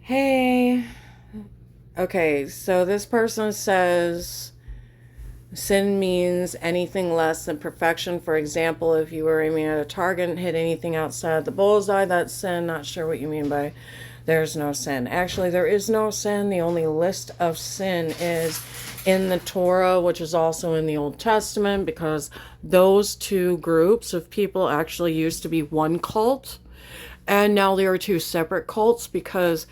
Hey. Okay, so this person says sin means anything less than perfection. For example, if you were aiming at a target and hit anything outside the bullseye, that's sin. Not sure what you mean by there's no sin. Actually, there is no sin. The only list of sin is in the Torah, which is also in the Old Testament, because those two groups of people actually used to be one cult. And now there are two separate cults because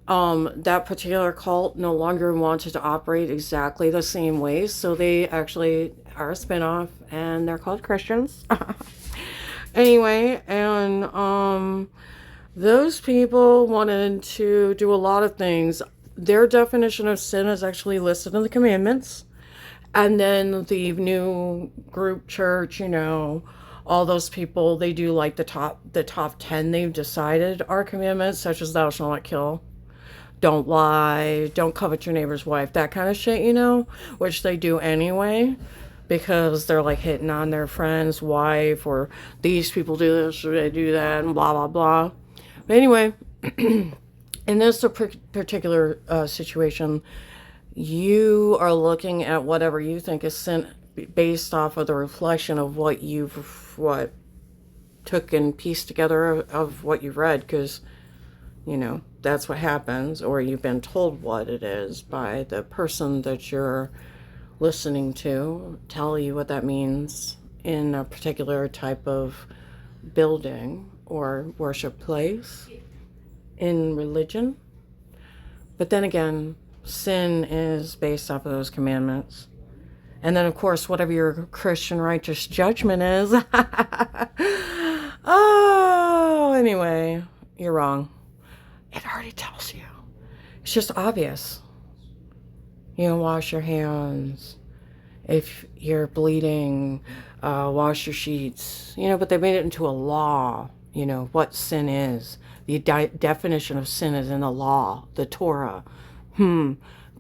that particular cult no longer wanted to operate exactly the same way. So they actually are a spinoff and they're called Christians. Anyway, and those people wanted to do a lot of things. Their definition of sin is actually listed in the commandments. And then the new group church, all those people, they do like the top 10 they've decided are commandments, such as thou shalt not kill, don't lie, don't covet your neighbor's wife, that kind of shit, which they do anyway because they're like hitting on their friend's wife, or these people do this or they do that, and blah, blah, blah. But anyway, in this particular situation, you are looking at whatever you think is sin based off of the reflection of what took and pieced together of what you've read, because that's what happens, or you've been told what it is by the person that you're listening to tell you what that means in a particular type of building or worship place in religion. But then again, sin is based off of those commandments. And then, of course, whatever your Christian righteous judgment is. Oh, anyway, you're wrong. It already tells you. It's just obvious. Wash your hands. If you're bleeding, wash your sheets. But they made it into a law, what sin is. The definition of sin is in the law, the Torah.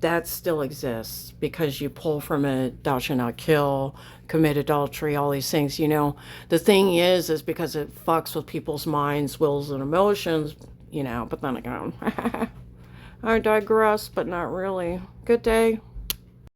That still exists because you pull from it, thou shalt not kill, commit adultery, all these things. The thing is because it fucks with people's minds, wills, and emotions, but then again, I digress, but not really. Good day.